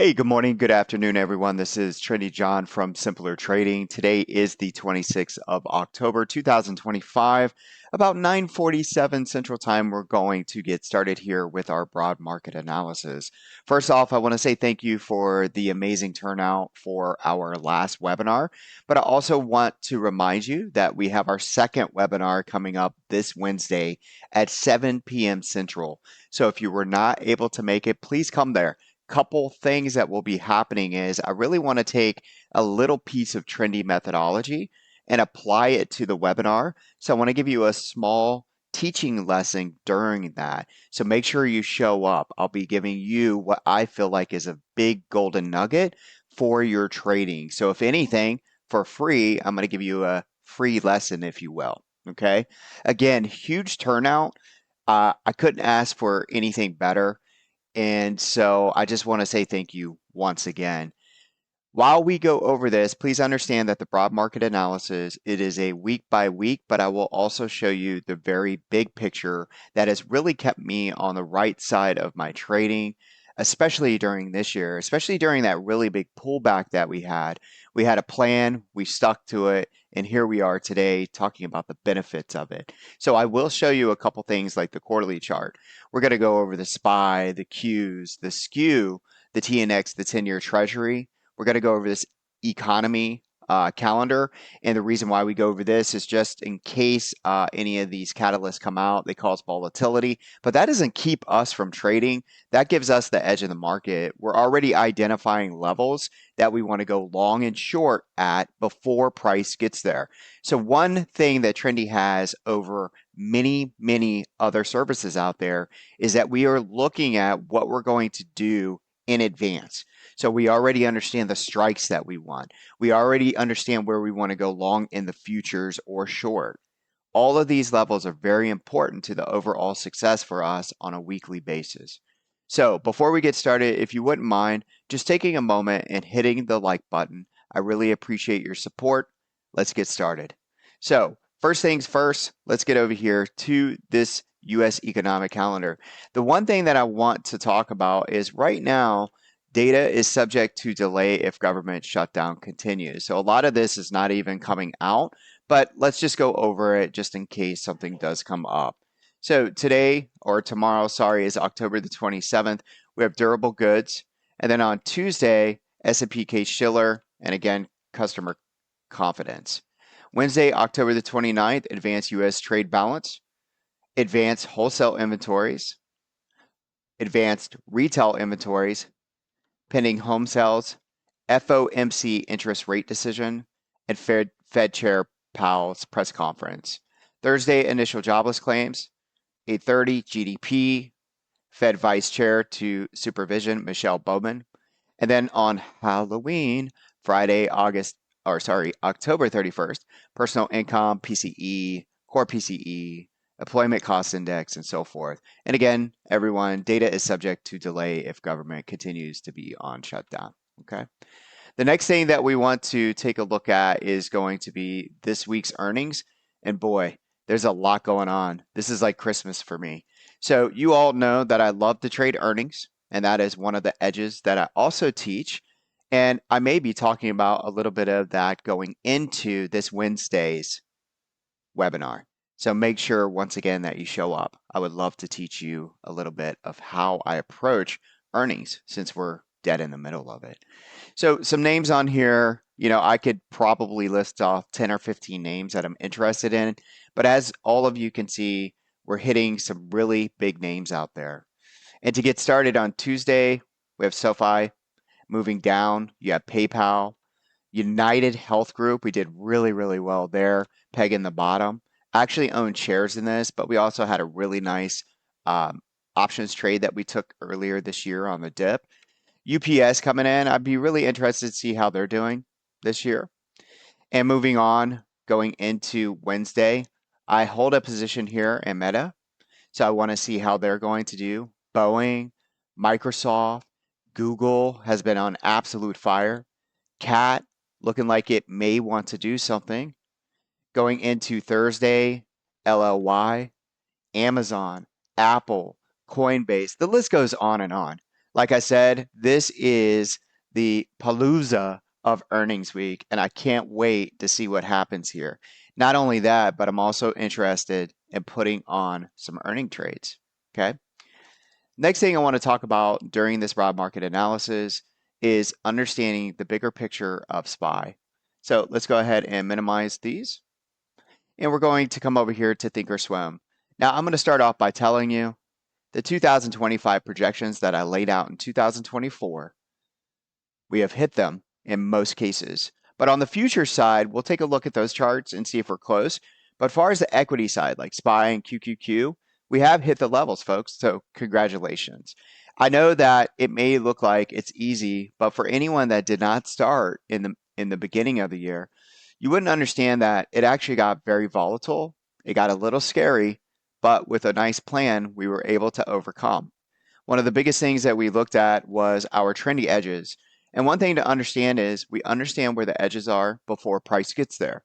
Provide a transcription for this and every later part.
Hey, good morning, good afternoon, everyone. This is Trendy John from Simpler Trading. Today is the 26th of October, 2025. About 9:47 Central Time, we're going to get started here with our broad market analysis. First off, I want to say thank you for the amazing turnout for our last webinar, but I also want to remind you that we have our second webinar coming up this Wednesday at 7 p.m. Central. So if you were not able to make it, please come there. Couple things that will be happening is I really want to take a little piece of trendy methodology and apply it to the webinar. So I want to give you a small teaching lesson during that. So make sure you show up. I'll be giving you what I feel like is a big golden nugget for your trading. So if anything, for free, I'm going to give you a free lesson, if you will. Okay. Again, huge turnout. I couldn't ask for anything better. And so I just want to say thank you once again. While we go over this, please understand that the broad market analysis, it is a week by week, but I will also show you the very big picture that has really kept me on the right side of my trading, especially during this year, especially during that really big pullback that we had. We had a plan, we stuck to it, and here we are today talking about the benefits of it. So I will show you a couple things like the quarterly chart. We're going to go over the SPY, the Qs, the Skew, the TNX, the 10-year Treasury. We're going to go over this economy calendar. And the reason why we go over this is just in case any of these catalysts come out, they cause volatility. But that doesn't keep us from trading. That gives us the edge in the market. We're already identifying levels that we want to go long and short at before price gets there. So one thing that Trendy has over many other services out there is that we are looking at what we're going to do in advance. So we already understand the strikes that we want. We already understand where we want to go long in the futures or short. All of these levels are very important to the overall success for us on a weekly basis. So before we get started, if you wouldn't mind just taking a moment and hitting the like button, I really appreciate your support. Let's get started. So first things first, let's get over here to this US economic calendar. The one thing that I want to talk about is right now, data is subject to delay if government shutdown continues. So a lot of this is not even coming out, but let's just go over it just in case something does come up. So today or tomorrow, sorry, is October the 27th. We have durable goods. And then on Tuesday, S&P Case-Shiller, and again, customer confidence. Wednesday, October the 29th, advanced U.S. trade balance, advanced wholesale inventories, advanced retail inventories, pending home sales, FOMC interest rate decision, and Fed Chair Powell's press conference. Thursday, initial jobless claims, 8:30 GDP, Fed Vice Chair to Supervision Michelle Bowman. And then on Halloween, Friday, October 31st, personal income, PCE, core PCE, employment cost index, and so forth. And again, everyone, data is subject to delay if government continues to be on shutdown. Okay. The next thing that we want to take a look at is going to be this week's earnings. And boy, there's a lot going on. This is like Christmas for me. So you all know that I love to trade earnings, and that is one of the edges that I also teach. And I may be talking about a little bit of that going into this Wednesday's webinar. So make sure once again that you show up. I would love to teach you a little bit of how I approach earnings since we're dead in the middle of it. So some names on here, I could probably list off 10 or 15 names that I'm interested in, but as all of you can see, we're hitting some really big names out there. And to get started on Tuesday, we have SoFi moving down. You have PayPal, United Health Group. We did really well there, peg in the bottom. I actually own shares in this, but we also had a really nice options trade that we took earlier this year on the dip. UPS coming in. I'd be really interested to see how they're doing this year. And moving on, going into Wednesday, I hold a position here in Meta. So I want to see how they're going to do. Boeing, Microsoft, Google has been on absolute fire. Cat looking like it may want to do something. Going into Thursday, LLY, Amazon, Apple, Coinbase, the list goes on and on. Like I said, this is the palooza of earnings week, and I can't wait to see what happens here. Not only that, but I'm also interested in putting on some earning trades. Okay. Next thing I want to talk about during this broad market analysis is understanding the bigger picture of SPY. So let's go ahead and minimize these. And we're going to come over here to Thinkorswim. Now I'm going to start off by telling you the 2025 projections that I laid out in 2024, we have hit them in most cases. But on the future side, we'll take a look at those charts and see if we're close. But as far as the equity side, like SPY and QQQ, we have hit the levels, folks. So congratulations. I know that it may look like it's easy, but for anyone that did not start in the beginning of the year, you wouldn't understand that it actually got very volatile. It got a little scary, but with a nice plan, we were able to overcome. One of the biggest things that we looked at was our trendy edges. And one thing to understand is we understand where the edges are before price gets there.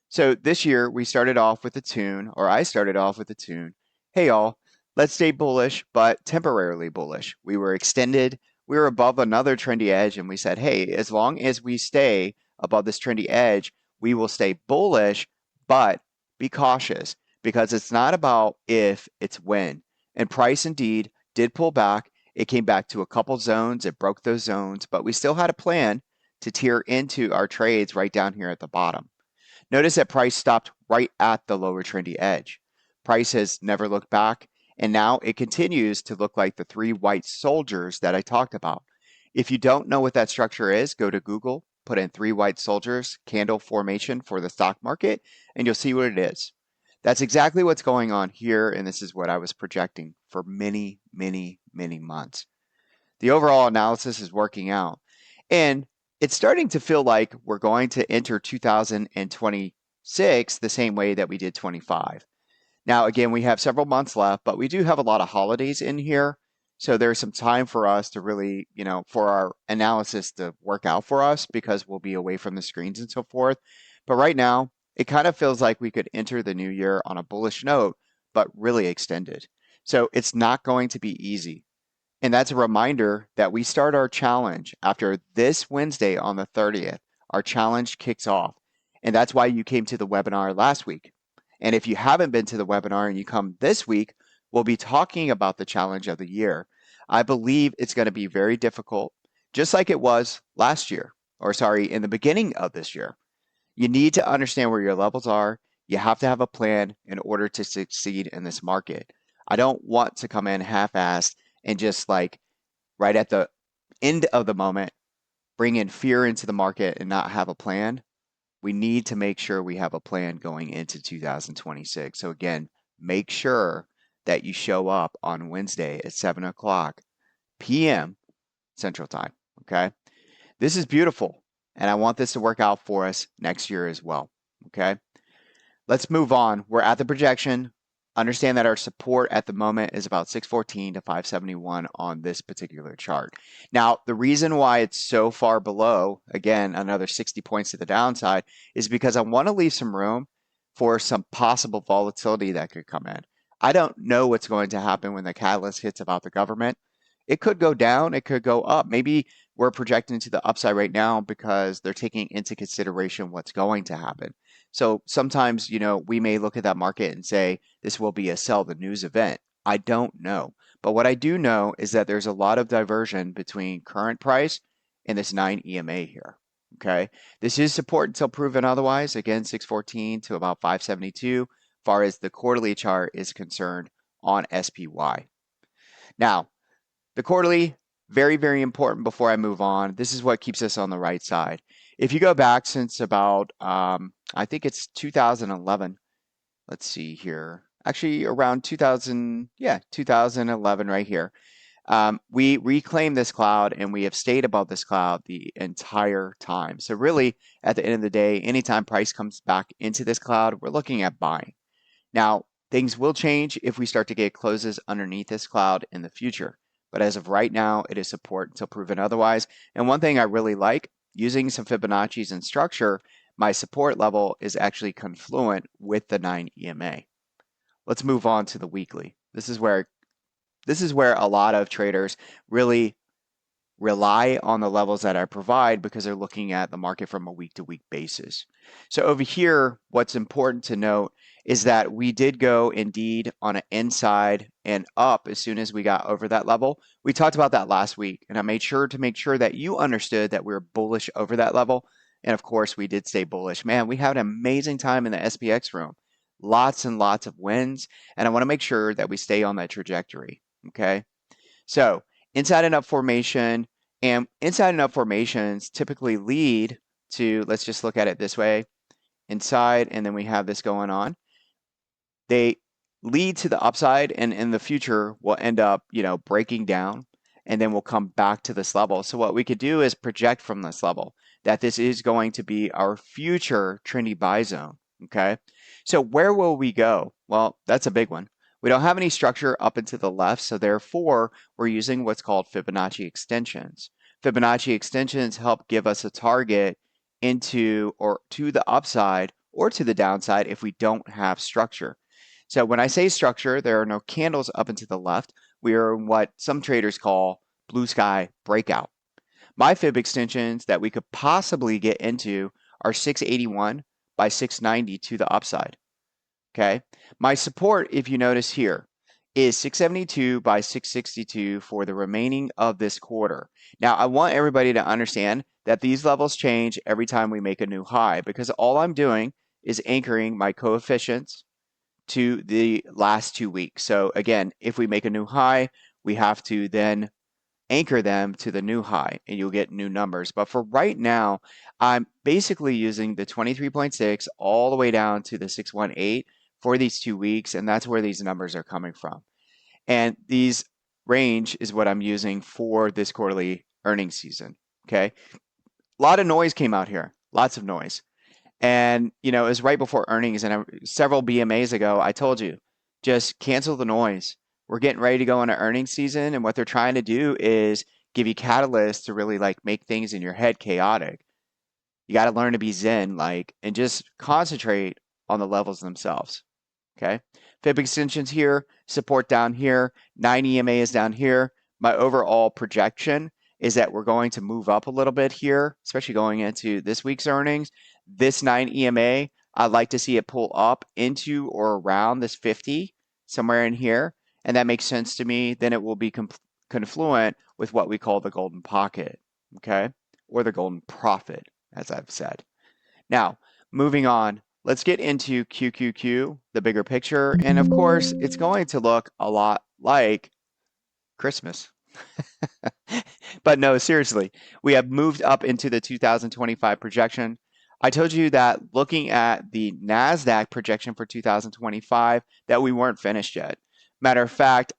So this year we started off with a tune, or I started off with a tune. Hey y'all, let's stay bullish, but temporarily bullish. We were extended, we were above another trendy edge, and we said, hey, as long as we stay above this trendy edge, we will stay bullish, but be cautious because it's not about if, it's when. And price indeed did pull back. It came back to a couple zones. It broke those zones, but we still had a plan to tier into our trades right down here at the bottom. Notice that price stopped right at the lower trendy edge. Price has never looked back, and now it continues to look like the three white soldiers that I talked about. If you don't know what that structure is, go to Google, put in three white soldiers candle formation for the stock market, and you'll see what it is. That's exactly what's going on here, and this is what I was projecting for many, many, many months. The overall analysis is working out, and it's starting to feel like we're going to enter 2026 the same way that we did 25. Now, again, we have several months left, but we do have a lot of holidays in here. So there's some time for us to really, for our analysis to work out for us because we'll be away from the screens and so forth. But right now, it kind of feels like we could enter the new year on a bullish note, but really extended. So it's not going to be easy. And that's a reminder that we start our challenge after this Wednesday on the 30th. Our challenge kicks off. And that's why you came to the webinar last week. And if you haven't been to the webinar and you come this week, we'll be talking about the challenge of the year. I believe it's going to be very difficult, just like it was last year, or sorry, in the beginning of this year. You need to understand where your levels are. You have to have a plan in order to succeed in this market. I don't want to come in half-assed and just like right at the end of the moment, bring in fear into the market and not have a plan. We need to make sure we have a plan going into 2026. So again, make sure that you show up on Wednesday at 7 o'clock p.m. Central Time. Okay. This is beautiful. And I want this to work out for us next year as well. Okay. Let's move on. We're at the projection. Understand that our support at the moment is about 614 to 571 on this particular chart. Now, the reason why it's so far below, again, another 60 points to the downside, is because I want to leave some room for some possible volatility that could come in. I don't know what's going to happen when the catalyst hits about the government. It could go down, it could go up. Maybe we're projecting to the upside right now because they're taking into consideration what's going to happen. So sometimes, we may look at that market and say, this will be a sell the news event. I don't know. But what I do know is that there's a lot of diversion between current price and this 9 EMA here. Okay. This is support until proven otherwise. Again, 614 to about 572, far as the quarterly chart is concerned on SPY. Now, the quarterly, very, very important before I move on. This is what keeps us on the right side. If you go back since about, I think it's 2011. Let's see here. Actually, around 2011 right here. We reclaimed this cloud and we have stayed above this cloud the entire time. So really, at the end of the day, anytime price comes back into this cloud, we're looking at buying. Now, things will change if we start to get closes underneath this cloud in the future. But as of right now, it is support until proven otherwise. And one thing I really like, using some Fibonacci's and structure, my support level is actually confluent with the 9 EMA. Let's move on to the weekly. This is where a lot of traders really rely on the levels that I provide because they're looking at the market from a week-to-week basis. So over here, what's important to note is that we did go indeed on an inside and up as soon as we got over that level. We talked about that last week, and I made sure to make sure that you understood that we were bullish over that level. And of course, we did stay bullish. Man, we had an amazing time in the SPX room. Lots and lots of wins, and I want to make sure that we stay on that trajectory. Okay. So inside and up formation, and inside and up formations typically lead to, let's just look at it this way, inside, and then we have this going on. They lead to the upside, and in the future will end up, breaking down, and then we'll come back to this level. So what we could do is project from this level that this is going to be our future trendy buy zone. Okay. So where will we go? Well, that's a big one. We don't have any structure up and to the left, so therefore we're using what's called Fibonacci extensions. Fibonacci extensions help give us a target into or to the upside or to the downside if we don't have structure. So when I say structure, there are no candles up and to the left. We are in what some traders call blue sky breakout. My fib extensions that we could possibly get into are 681 by 690 to the upside. Okay. My support, if you notice here, is 672 by 662 for the remaining of this quarter. Now, I want everybody to understand that these levels change every time we make a new high because all I'm doing is anchoring my coefficients to the last 2 weeks. So again, if we make a new high, we have to then anchor them to the new high and you'll get new numbers. But for right now, I'm basically using the 23.6 all the way down to the 618 for these 2 weeks, and that's where these numbers are coming from. And these range is what I'm using for this quarterly earnings season. Okay. A lot of noise came out here, lots of noise. And, it was right before earnings. And several BMAs ago, I told you, just cancel the noise. We're getting ready to go into earnings season. And what they're trying to do is give you catalysts to really make things in your head chaotic. You got to learn to be zen, and just concentrate on the levels themselves. Okay. Fib extensions here, support down here, 9 EMA is down here. My overall projection is that we're going to move up a little bit here, especially going into this week's earnings. This 9 EMA, I'd like to see it pull up into or around this 50, somewhere in here. And that makes sense to me. Then it will be confluent with what we call the golden pocket, okay? Or the golden profit, as I've said. Now, moving on, let's get into QQQ, the bigger picture. And of course, it's going to look a lot like Christmas. But no, seriously, we have moved up into the 2025 projection. I told you that looking at the NASDAQ projection for 2025, that we weren't finished yet. Matter of fact,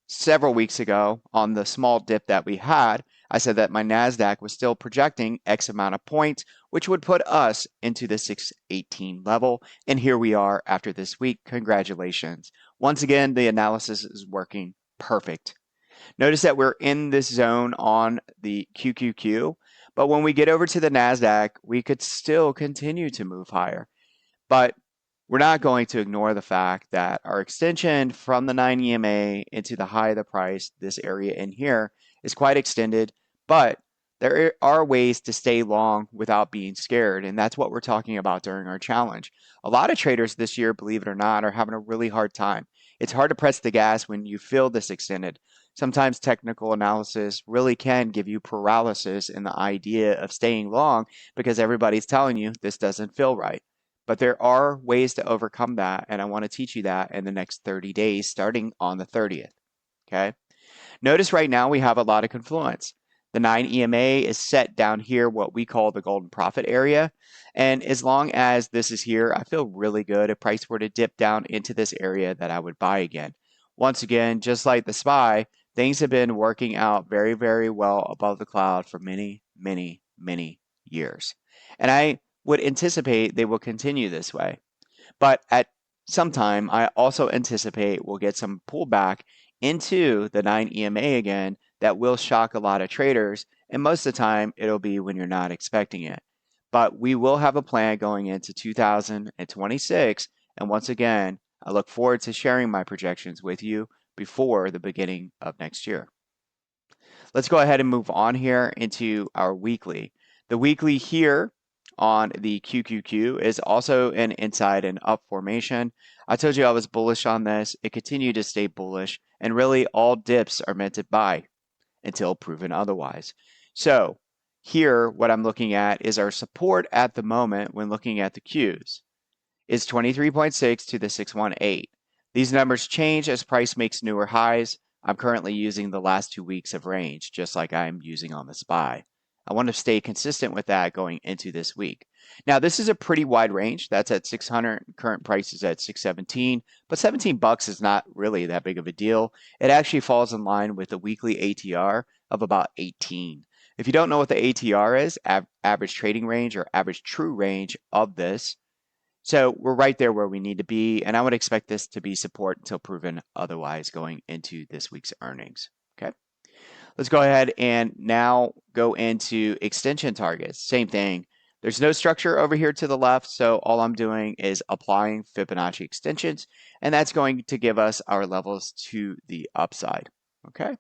several weeks ago on the small dip that we had, I said that my NASDAQ was still projecting X amount of points, which would put us into the 618 level. And here we are after this week. Congratulations. Once again, the analysis is working perfect. Notice that we're in this zone on the QQQ, but when we get over to the NASDAQ, we could still continue to move higher. But we're not going to ignore the fact that our extension from the 9 EMA into the high of the price, this area in here, is quite extended, but there are ways to stay long without being scared, and that's what we're talking about during our challenge. A lot of traders this year, believe it or not, are having a really hard time. It's hard to press the gas when you feel this extended. Sometimes technical analysis really can give you paralysis in the idea of staying long because everybody's telling you this doesn't feel right. But there are ways to overcome that, and I want to teach you that in the next 30 days, starting on the 30th. Okay. Notice right now we have a lot of confluence. The 9 EMA is set down here, what we call the golden profit area. And as long as this is here, I feel really good. If price were to dip down into this area, that I would buy again. Once again, just like the SPY, things have been working out very, very well above the cloud for many, many, many years. And I would anticipate they will continue this way. But at some time, I also anticipate we'll get some pullback into the 9 EMA again that will shock a lot of traders. And most of the time, it'll be when you're not expecting it. But we will have a plan going into 2026. And once again, I look forward to sharing my projections with you before the beginning of next year. Let's go ahead and move on here into our weekly. The weekly here on the QQQ is also an inside and up formation. I told you I was bullish on this. It continued to stay bullish, and really all dips are meant to buy until proven otherwise. So here, what I'm looking at is our support at the moment when looking at the Qs is 23.6 to the 618. These numbers change as price makes newer highs. I'm currently using the last 2 weeks of range, just like I'm using on the SPY. I want to stay consistent with that going into this week. Now, this is a pretty wide range. That's at 600. Current price is at 617, but 17 bucks is not really that big of a deal. It actually falls in line with the weekly ATR of about 18. If you don't know what the ATR is, average trading range or average true range of this, so we're right there where we need to be, and I would expect this to be support until proven otherwise going into this week's earnings. Okay, let's go ahead and now go into extension targets. Same thing. There's no structure over here to the left, so all I'm doing is applying Fibonacci extensions, and that's going to give us our levels to the upside. Okay.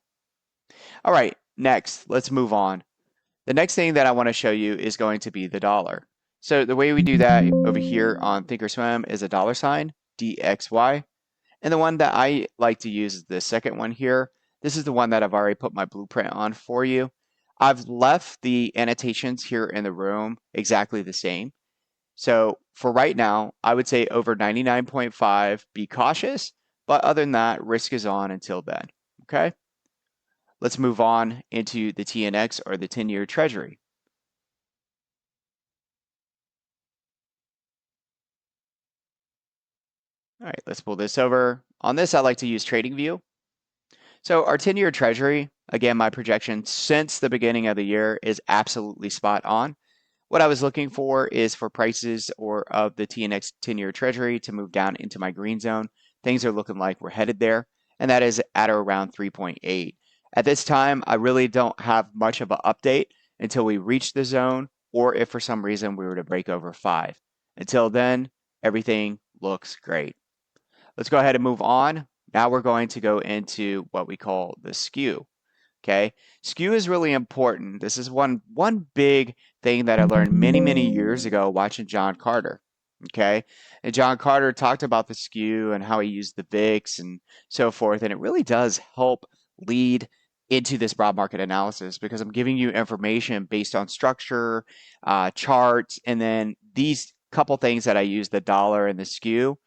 All right, next, let's move on. The next thing that I want to show you is going to be the dollar. So the way we do that over here on Thinkorswim is a dollar sign, DXY. And the one that I like to use is the second one here. This is the one that I've already put my blueprint on for you. I've left the annotations here in the room exactly the same. So for right now, I would say over 99.5, be cautious. But other than that, risk is on until then. Okay. Let's move on into the TNX or the 10-year Treasury. All right, let's pull this over. On this, I like to use TradingView. So our 10-year Treasury, again, my projection since the beginning of the year is absolutely spot on. What I was looking for is for prices or of the TNX 10-year Treasury to move down into my green zone. Things are looking like we're headed there, and that is at or around 3.8. At this time, I really don't have much of an update until we reach the zone or if for some reason we were to break over 5. Until then, everything looks great. Let's go ahead and move on. Now we're going to go into what we call the skew. Okay, skew is really important. This is one big thing that I learned many years ago watching John Carter. Okay, and John Carter talked about the skew and how he used the VIX and so forth, and it really does help lead into this broad market analysis because I'm giving you information based on structure, charts, and then these couple things that I use, the dollar and the skew,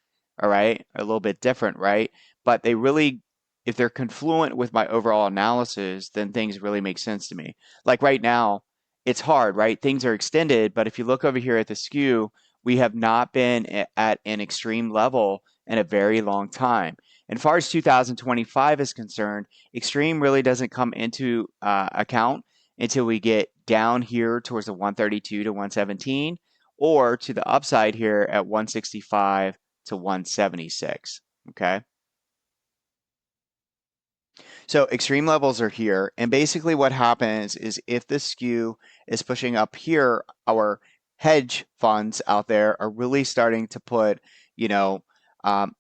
all right, are a little bit different, right? But they really, if they're confluent with my overall analysis, then things really make sense to me. Like right now, it's hard, right? Things are extended, but if you look over here at the skew, we have not been at an extreme level in a very long time. And as far as 2025 is concerned, extreme really doesn't come into account until we get down here towards the 132 to 117 or to the upside here at 165 to 176. Okay. So extreme levels are here. And basically what happens is if the skew is pushing up here, our hedge funds out there are really starting to put, you know,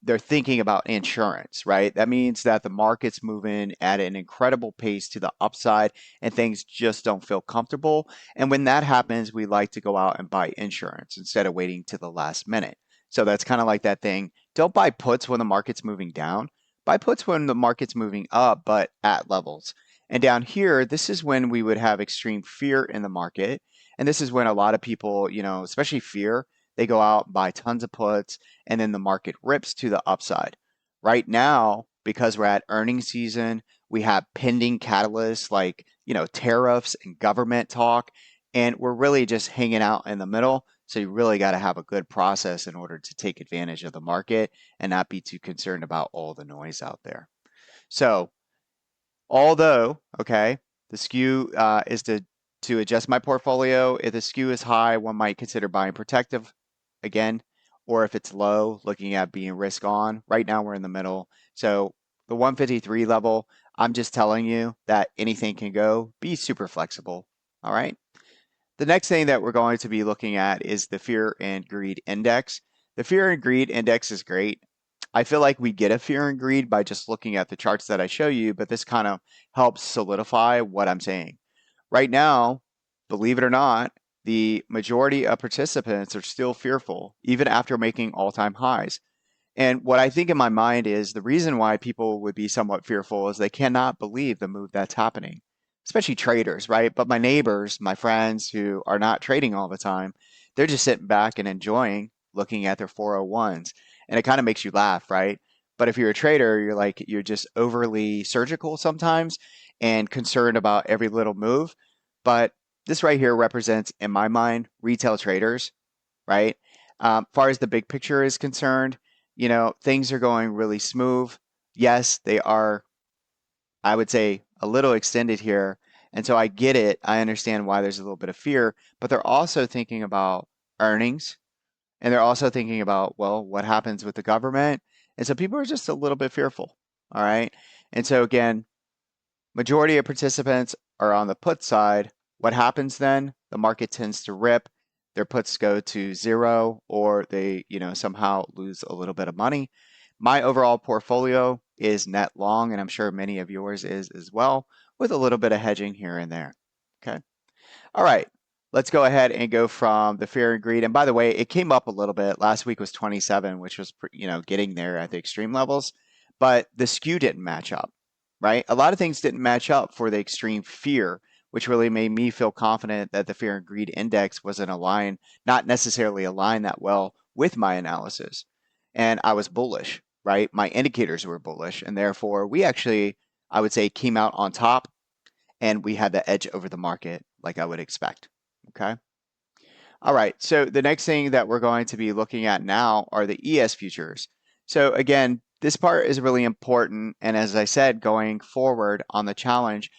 they're thinking about insurance, right? That means that the market's moving at an incredible pace to the upside and things just don't feel comfortable. And when that happens, we like to go out and buy insurance instead of waiting to the last minute. So that's kind of like that thing. Don't buy puts when the market's moving down. Buy puts when the market's moving up, but at levels. And down here, this is when we would have extreme fear in the market. And this is when a lot of people, especially fear, they go out and buy tons of puts, and then the market rips to the upside. Right now, because we're at earnings season, we have pending catalysts like, tariffs and government talk, and we're really just hanging out in the middle. So you really got to have a good process in order to take advantage of the market and not be too concerned about all the noise out there. So although, okay, the skew is to adjust my portfolio. If the skew is high, one might consider buying protective again, or if it's low, looking at being risk on. Right now we're in the middle. So the 153 level, I'm just telling you that anything can go. Be super flexible. All right. The next thing that we're going to be looking at is the fear and greed index. The fear and greed index is great. I feel like we get a fear and greed by just looking at the charts that I show you, but this kind of helps solidify what I'm saying. Right now, believe it or not, the majority of participants are still fearful, even after making all-time highs. And what I think in my mind is the reason why people would be somewhat fearful is they cannot believe the move that's happening, especially traders, right? But my neighbors, my friends who are not trading all the time, they're just sitting back and enjoying looking at their 401s. And it kind of makes you laugh, right? But if you're a trader, you're just overly surgical sometimes and concerned about every little move. But this right here represents, in my mind, retail traders, right? Far as the big picture is concerned, things are going really smooth. Yes, they are, I would say, a little extended here. And so I get it. I understand why there's a little bit of fear, but they're also thinking about earnings and they're also thinking about, well, what happens with the government? And so people are just a little bit fearful. All right. And so again, majority of participants are on the put side. What happens then? The market tends to rip. Their puts go to zero, or they, somehow lose a little bit of money. My overall portfolio is net long, and I'm sure many of yours is as well, with a little bit of hedging here and there. Okay. All right. Let's go ahead and go from the fear and greed. And by the way, it came up a little bit. Last week was 27, which was, getting there at the extreme levels, but the skew didn't match up, right? A lot of things didn't match up for the extreme fear, which really made me feel confident that the fear and greed index wasn't aligned, not necessarily aligned that well with my analysis. And I was bullish, right? My indicators were bullish. And therefore, we actually, I would say, came out on top and we had the edge over the market like I would expect. Okay. All right. So the next thing that we're going to be looking at now are the ES futures. So again, this part is really important. And as I said, going forward on the challenge,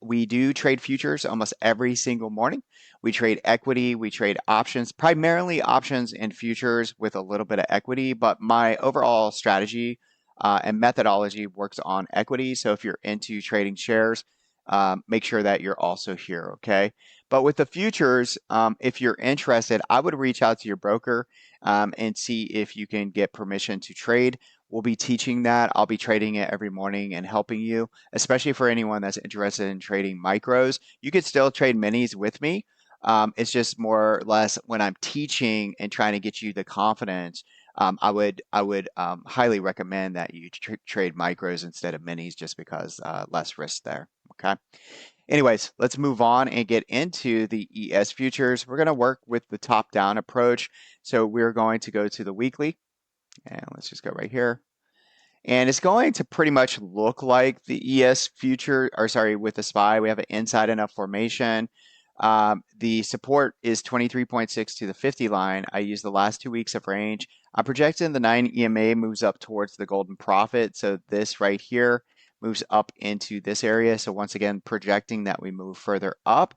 we do trade futures almost every single morning. We trade equity, we trade options, primarily options and futures with a little bit of equity. But my overall strategy and methodology works on equity. So if you're into trading shares, make sure that you're also here. Okay. But with the futures, if you're interested, I would reach out to your broker and see if you can get permission to trade. We'll be teaching that. I'll be trading it every morning and helping you, especially for anyone that's interested in trading micros. You could still trade minis with me. It's just more or less when I'm teaching and trying to get you the confidence. I would highly recommend that you trade micros instead of minis, just because less risk there. Okay. Anyways, let's move on and get into the ES futures. We're going to work with the top-down approach. So we're going to go to the weekly, and let's just go right here. And it's going to pretty much look like the ES future, or sorry, with the SPY. We have an inside enough formation. The support is 23.6 to the 50 line. I use the last 2 weeks of range. I'm projecting the 9 EMA moves up towards the golden profit. So this right here moves up into this area. So once again, projecting that we move further up.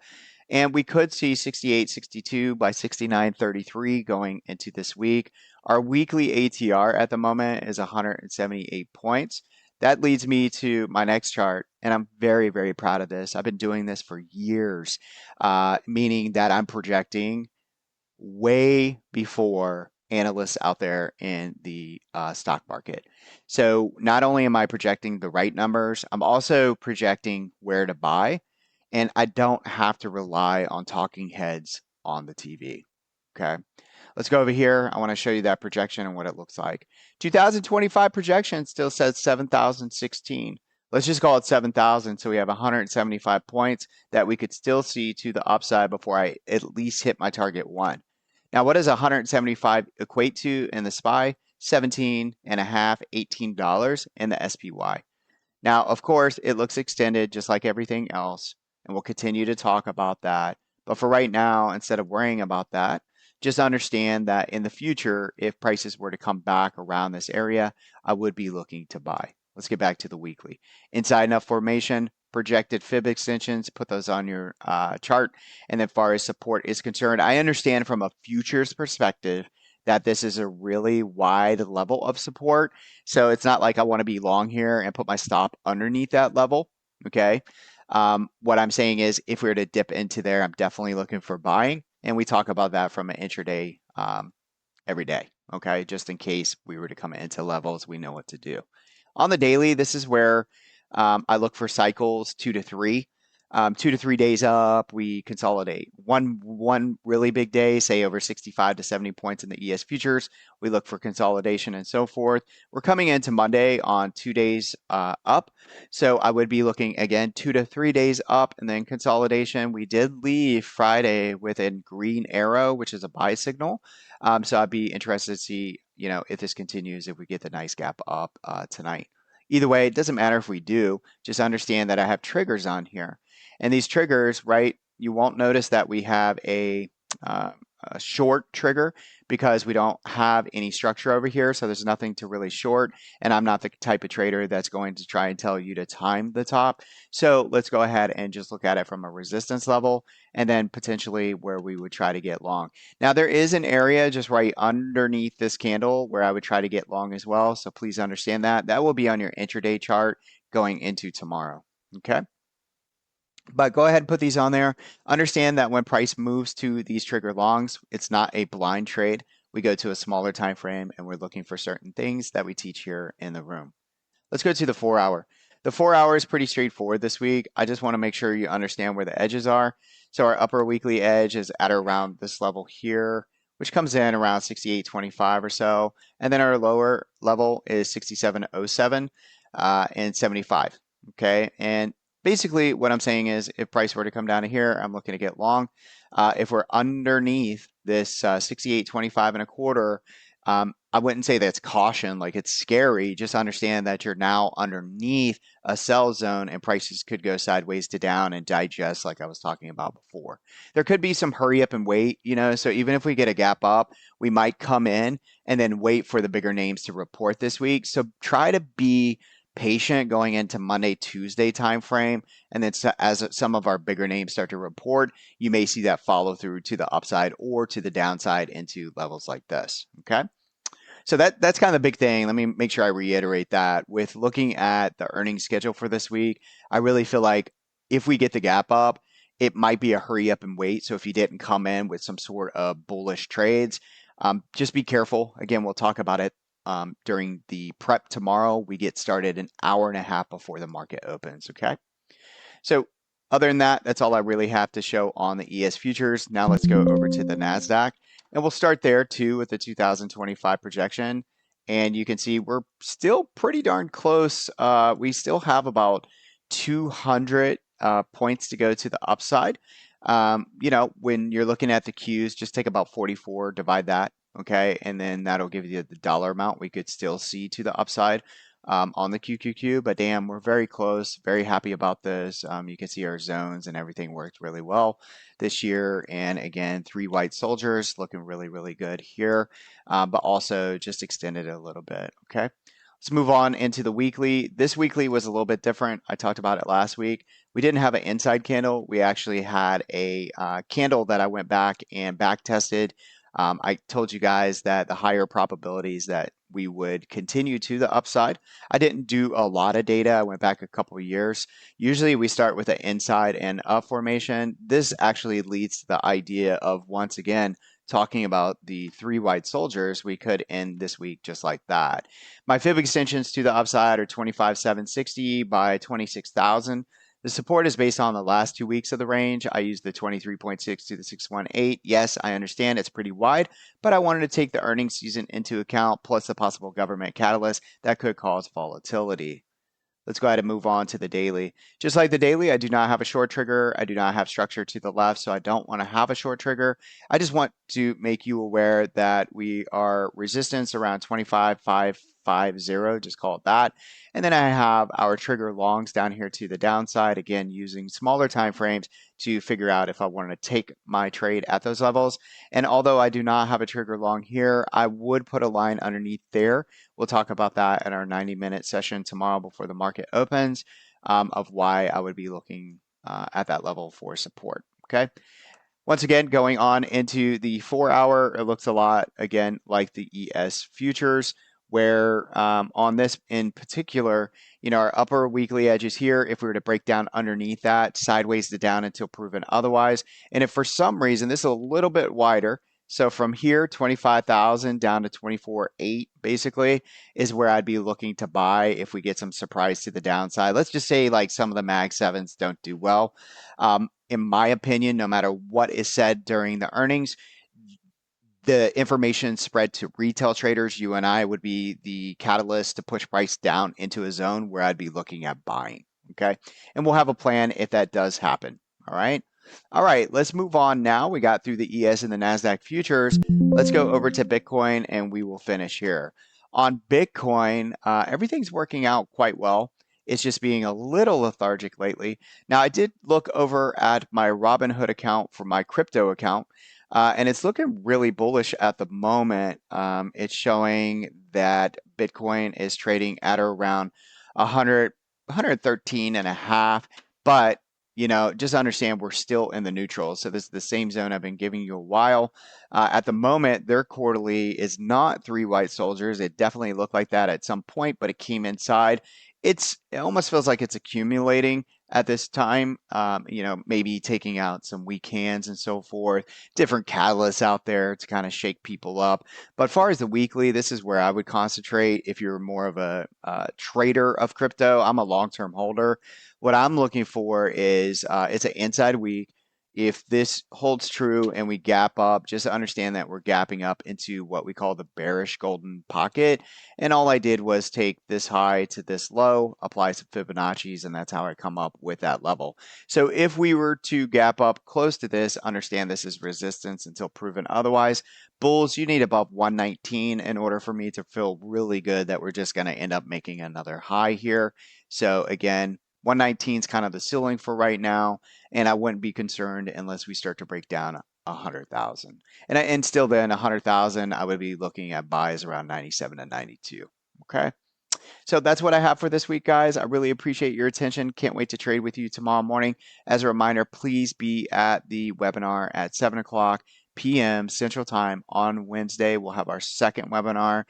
And we could see 68.62 by 69.33 going into this week. Our weekly ATR at the moment is 178 points. That leads me to my next chart, and I'm very, very proud of this. I've been doing this for years, meaning that I'm projecting way before analysts out there in the stock market. So not only am I projecting the right numbers, I'm also projecting where to buy, and I don't have to rely on talking heads on the TV. Okay. Let's go over here. I want to show you that projection and what it looks like. 2025 projection still says 7,016. Let's just call it 7,000 so we have 175 points that we could still see to the upside before I at least hit my target one. Now, what does 175 equate to in the SPY? 17 and a half, $18 in the SPY. Now, of course, it looks extended just like everything else, and we'll continue to talk about that. But for right now, instead of worrying about that, just understand that in the future, if prices were to come back around this area, I would be looking to buy. Let's get back to the weekly. Inside enough formation, projected fib extensions, put those on your chart. And then far as support is concerned, I understand from a futures perspective that this is a really wide level of support. So it's not like I want to be long here and put my stop underneath that level. Okay. What I'm saying is if we were to dip into there, I'm definitely looking for buying. And we talk about that from an intraday every day. okay? Just in case we were to come into levels, we know what to do. On the daily, this is where I look for cycles 2 to 3. 2 to 3 days up, we consolidate. One really big day, say over 65 to 70 points in the ES futures, we look for consolidation and so forth. We're coming into Monday on 2 days up, so I would be looking again 2 to 3 days up and then consolidation. We did leave Friday with a green arrow, which is a buy signal. So I'd be interested to see, if this continues, if we get the nice gap up tonight. Either way, it doesn't matter if we do. Just understand that I have triggers on here, and these triggers, right? You won't notice that we have uh, a short trigger because we don't have any structure over here, so there's nothing to really short. And I'm not the type of trader that's going to try and tell you to time the top. So let's go ahead and just look at it from a resistance level, and then potentially where we would try to get long. Now there is an area just right underneath this candle where I would try to get long as well. So please understand that. That will be on your intraday chart going into tomorrow. Okay. But go ahead and put these on there. Understand that when price moves to these trigger longs, it's not a blind trade. We go to a smaller time frame and we're looking for certain things that we teach here in the room. Let's go to the 4 hour. The 4 hour is pretty straightforward this week. I just want to make sure you understand where the edges are. So our upper weekly edge is at around this level here, which comes in around 68.25 or so. And then our lower level is 67.07 and 75. Okay. And basically what I'm saying is if price were to come down to here, I'm looking to get long. If we're underneath this 68.25 and a quarter, I wouldn't say that's caution, like it's scary. Just understand that you're now underneath a sell zone and prices could go sideways to down and digest, like I was talking about before. There could be some hurry up and wait, so even if we get a gap up, we might come in and then wait for the bigger names to report this week. So try to be patient going into Monday, Tuesday timeframe. And then as some of our bigger names start to report, you may see that follow through to the upside or to the downside into levels like this. Okay. So that's kind of the big thing. Let me make sure I reiterate that. With looking at the earnings schedule for this week, I really feel like if we get the gap up, it might be a hurry up and wait. So if you didn't come in with some sort of bullish trades, just be careful. Again, we'll talk about it during the prep tomorrow. We get started an hour and a half before the market opens. Okay. So other than that, that's all I really have to show on the ES futures. Now let's go over to the NASDAQ. And we'll start there too with the 2025 projection. And you can see we're still pretty darn close. We still have about 200 points to go to the upside. When you're looking at the Qs, just take about 44, divide that, okay? And then that'll give you the dollar amount we could still see to the upside on the QQQ. But damn, we're very close. Very happy about this. You can see our zones and everything worked really well this year. And again, 3 white soldiers looking really, really good here, but also just extended it a little bit. Okay. Let's move on into the weekly. This weekly was a little bit different. I talked about it last week. We didn't have an inside candle. We actually had a candle that I went back and back tested. I told you guys that the higher probabilities that we would continue to the upside. I didn't do a lot of data. I went back a couple of years. Usually we start with an inside and up formation. This actually leads to the idea of, once again, talking about the 3 white soldiers. We could end this week just like that. My fib extensions to the upside are 25,760 by 26,000. The support is based on the last 2 weeks of the range. I used the 23.6 to the 618. Yes, I understand it's pretty wide, but I wanted to take the earnings season into account, plus the possible government catalyst that could cause volatility. Let's go ahead and move on to the daily. Just like the daily, I do not have a short trigger. I do not have structure to the left, so I don't want to have a short trigger. I just want to make you aware that we are resistance around 25,550, just call it that. And then I have our trigger longs down here to the downside, again, using smaller time frames to figure out if I wanted to take my trade at those levels. And although I do not have a trigger long here, I would put a line underneath there. We'll talk about that in our 90-minute session tomorrow before the market opens, of why I would be looking at that level for support. Okay. Once again, going on into the 4 hour, it looks a lot, again, like the ES futures, where on this in particular, our upper weekly edge is here. If we were to break down underneath that, sideways to down until proven otherwise. And if for some reason, this is a little bit wider, So from here, 25,000 down to 24.8 basically is where I'd be looking to buy if we get some surprise to the downside. Let's just say like some of the Mag 7s don't do well. In my opinion, no matter what is said during the earnings, the information spread to retail traders, you and I, would be the catalyst to push price down into a zone where I'd be looking at buying. Okay. And we'll have a plan if that does happen. All right. All right. Let's move on now. We got through the ES and the NASDAQ futures. Let's go over to Bitcoin and we will finish here. On Bitcoin, everything's working out quite well. It's just being a little lethargic lately. Now, I did look over at my Robinhood account for my crypto account. And it's looking really bullish at the moment. It's showing that Bitcoin is trading at around 100, 113 and a half. But, just understand we're still in the neutral. So this is the same zone I've been giving you a while. At the moment, their quarterly is not three white soldiers. It definitely looked like that at some point, but it came inside. It almost feels like it's accumulating at this time, maybe taking out some weak hands and so forth, different catalysts out there to kind of shake people up. But as far as the weekly, this is where I would concentrate if you're more of a trader of crypto. I'm a long-term holder. What I'm looking for is it's an inside week. If this holds true and we gap up, just understand that we're gapping up into what we call the bearish golden pocket. And all I did was take this high to this low, apply some Fibonacci's, and that's how I come up with that level. So if we were to gap up close to this, understand this is resistance until proven otherwise. Bulls, you need above 119 in order for me to feel really good that we're just going to end up making another high here. So again, 119 is kind of the ceiling for right now, and I wouldn't be concerned unless we start to break down 100,000. And still then 100,000, I would be looking at buys around 97 and 92. Okay. So that's what I have for this week, guys. I really appreciate your attention. Can't wait to trade with you tomorrow morning. As a reminder, please be at the webinar at 7 o'clock p.m. Central Time on Wednesday. We'll have our second webinar.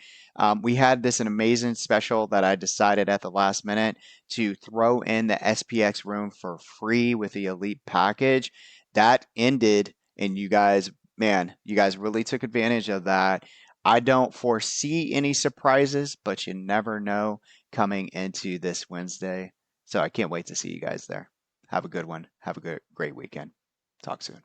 We had an amazing special that I decided at the last minute to throw in the SPX room for free with the Elite package. That ended, and you guys, man, you guys really took advantage of that. I don't foresee any surprises, but you never know coming into this Wednesday. So I can't wait to see you guys there. Have a good one. Have a great weekend. Talk soon.